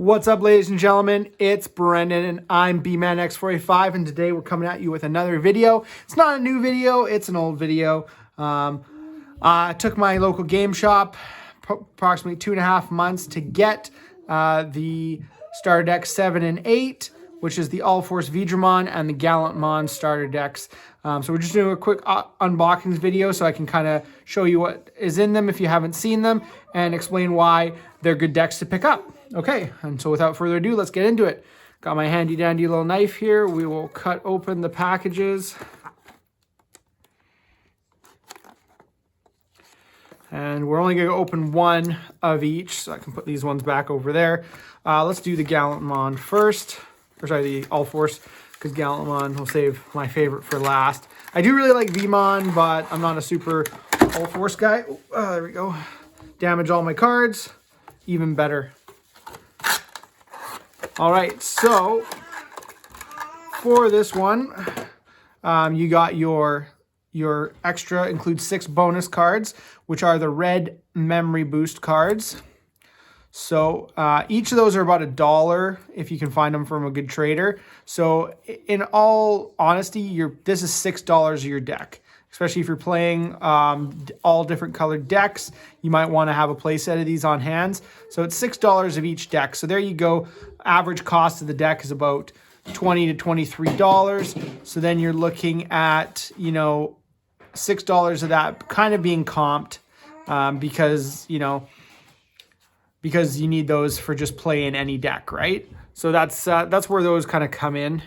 What's up, ladies and gentlemen? It's Brendan and I'm BManX485, and today we're coming at you with another video. It's not a new video, it's an old video. I took my local game shop approximately 2.5 months to get the starter deck 7 and 8, which is the All-Force Digimon and the Gallantmon starter decks. So we're just doing a quick unboxing video so I can kind of show you what is in them if you haven't seen them and explain why they're good decks to pick up. Okay, and so without further ado, let's get into it. Got my handy dandy little knife here. We will cut open the packages. And we're only going to open one of each, so I can put these ones back over there. Let's do the Gallantmon first. Or sorry, the All-Force, because Gallantmon will save my favorite for last. I do really like Vmon, but I'm not a super All-Force guy. There we go. Damage all my cards. Even better. All right, so for this one, you got your extra includes 6 bonus cards, which are the red memory boost cards. So each of those are about $1 if you can find them from a good trader. So in all honesty, this is $6 of your deck. Especially if you're playing all different colored decks, you might want to have a play set of these on hands. So it's $6 of each deck. So there you go. Average cost of the deck is about $20 to $23. So then you're looking at, $6 of that kind of being comped because you need those for just playing any deck, right? So that's where those kind of come in.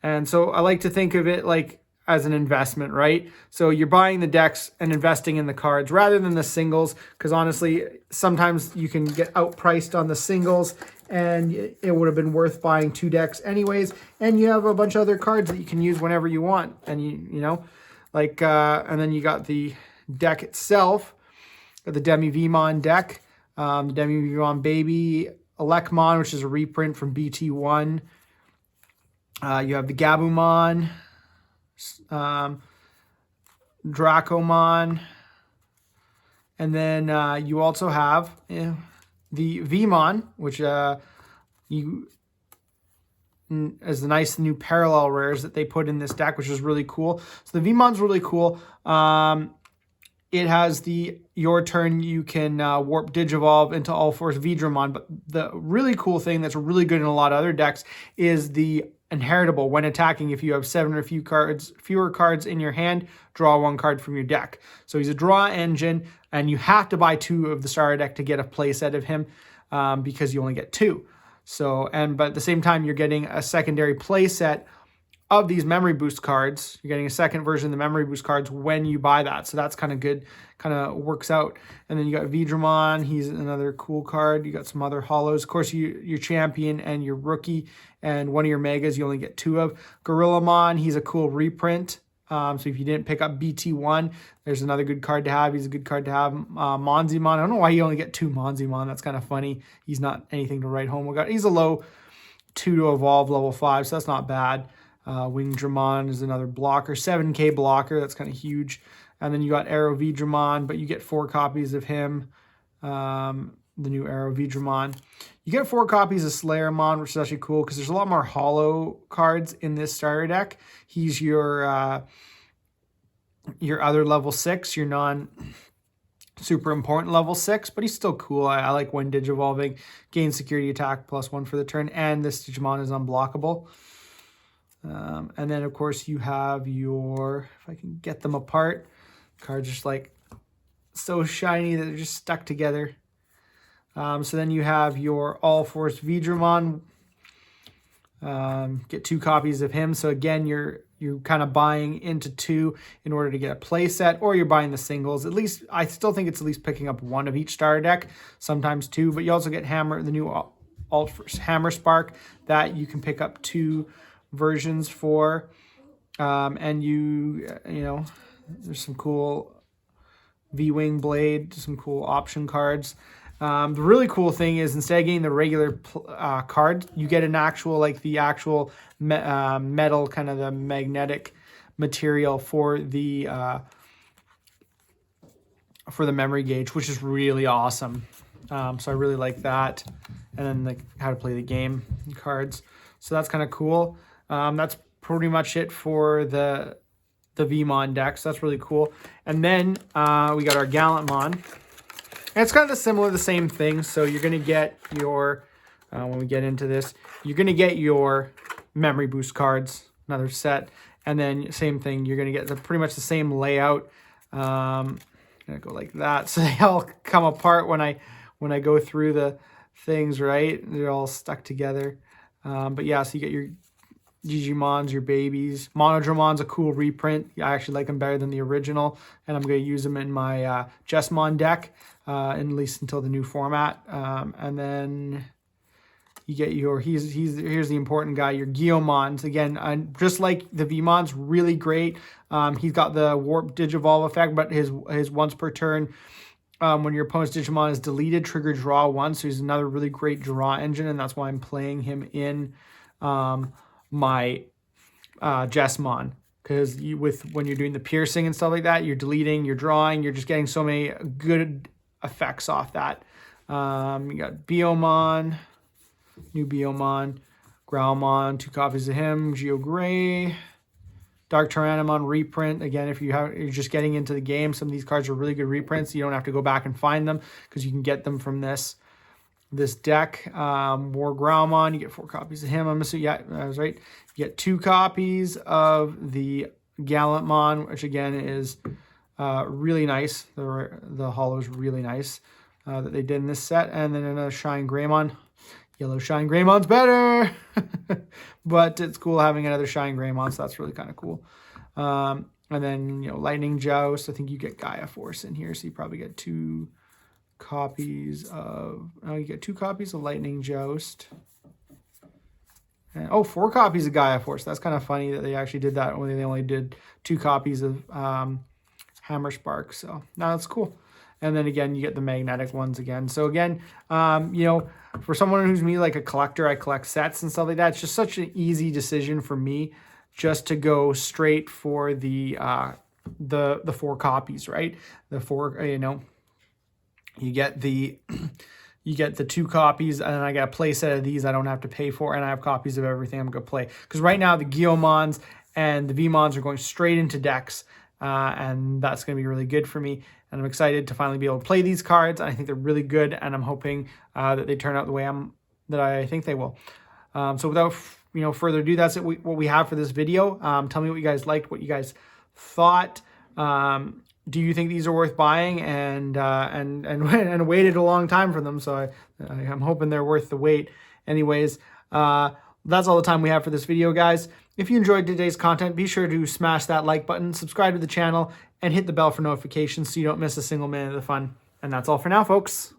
And so I like to think of it like as an investment, right? So you're buying the decks and investing in the cards rather than the singles, because honestly, sometimes you can get outpriced on the singles and it would have been worth buying 2 decks anyways. And you have a bunch of other cards that you can use whenever you want. And and then you got the deck itself, the Demi Vmon deck, the Demi Vmon Baby, Elecmon, which is a reprint from BT1. You have the Gabumon, Dracomon, and then you also have the Vmon, which is the nice new parallel rares that they put in this deck, which is really cool. So the Vmon's really cool. It has your turn, you can warp Digivolve into All-Force Digimon, but the really cool thing that's really good in a lot of other decks is the inheritable. When attacking, if you have 7 or fewer cards in your hand, draw 1 card from your deck. So he's a draw engine, and you have to buy 2 of the starter deck to get a play set of him because you only get 2. So, but at the same time, you're getting a secondary play set of these memory boost cards. You're getting a second version of the memory boost cards when you buy that. So that's kind of good, kind of works out. And then you got Vidramon. He's another cool card. You got some other hollows. Of course, your champion and your rookie and one of your megas you only get 2 of. Gorillamon, he's a cool reprint. So if you didn't pick up BT1, there's another good card to have. He's a good card to have. Monzimon, I don't know why you only get 2 Monzimon. That's kind of funny. He's not anything to write home about. He's a low 2 to evolve, level 5, so that's not bad. Wingdramon is another blocker, 7K blocker. That's kind of huge. And then you got Arrow Vidramon, but you get 4 copies of him. The new Arrow Vidramon. You get 4 copies of Slayermon, which is actually cool because there's a lot more hollow cards in this starter deck. He's your other level 6, your non super important level 6, but he's still cool. I like when Digivolving, gain security attack +1 for the turn, and this Digimon is unblockable. And then, of course, you have your, if I can get them apart, cards just like so shiny that they're just stuck together. So then you have your All-Force Digimon. Get 2 copies of him. So again, you're kind of buying into 2 in order to get a play set, or you're buying the singles. At least, I still think it's at least picking up 1 of each starter deck, sometimes 2. But you also get the new All-Force Hammer Spark that you can pick up 2 versions for, and there's some cool V-Wing Blade, some cool option cards. The really cool thing is instead of getting the regular card, you get an actual, metal, kind of the magnetic material for the memory gauge, which is really awesome. So I really like that. and then like how to play the game cards. So that's kind of cool. That's pretty much it for the Vmon deck. So that's really cool. And then we got our Gallantmon. And it's kind of the same thing. So you're going to get your, when we get into this, you're going to get your memory boost cards, another set. And then same thing, you're going to get pretty much the same layout. I'm going to go like that. So they all come apart when I go through the things, right? They're all stuck together. But yeah, so you get your Digimons, your babies. Monodramon's a cool reprint. I actually like them better than the original, and I'm going to use them in my Jesmon deck, at least until the new format. And then you get your, here's the important guy, your Guillaumons. Again, just like the Vmons, really great. He's got the Warp Digivolve effect, but his once per turn, when your opponent's Digimon is deleted, trigger draw 1. So he's another really great draw engine, and that's why I'm playing him in my Jesmon, because when you're doing the piercing and stuff like that, you're deleting, you're drawing, you're just getting so many good effects off that. You got Biomon, new Biomon, Growlmon, 2 copies of him, Geo Gray, Dark Tyrannomon reprint. Again, if you're just getting into the game, some of these cards are really good reprints. You don't have to go back and find them because you can get them from this deck. War Growlmon, you get 4 copies of him. I'm assuming, yeah, I was right. You get 2 copies of the Gallantmon, which again is really nice. The holo is really nice that they did in this set. And then another Shine Greymon. Yellow Shine Greymon's better, but it's cool having another Shine Greymon, so that's really kind of cool. And then, Lightning Joust. I think you get Gaia Force in here, so you probably get 2 copies of, you get 2 copies of Lightning Joust. And, 4 copies of Gaia Force. That's kind of funny that they actually did that when they only did 2 copies of Hammer Spark. So, no, that's cool. And then again, you get the magnetic ones again. So again, for someone who's me, like a collector, I collect sets and stuff like that. It's just such an easy decision for me just to go straight for the 4 copies, right? The 4, you get the 2 copies, and then I got a play set of these I don't have to pay for, and I have copies of everything I'm going to play. Because right now the Guillaumons and the Vmons are going straight into decks, and that's going to be really good for me. And I'm excited to finally be able to play these cards. I think they're really good, and I'm hoping that they turn out the way that I think they will. So without further ado, that's what we have for this video. Tell me what you guys liked, what you guys thought. Do you think these are worth buying? And waited a long time for them, so I'm hoping they're worth the wait. Anyways, that's all the time we have for this video, guys. If you enjoyed today's content, be sure to smash that like button, subscribe to the channel, and hit the bell for notifications so you don't miss a single minute of the fun. And that's all for now, folks.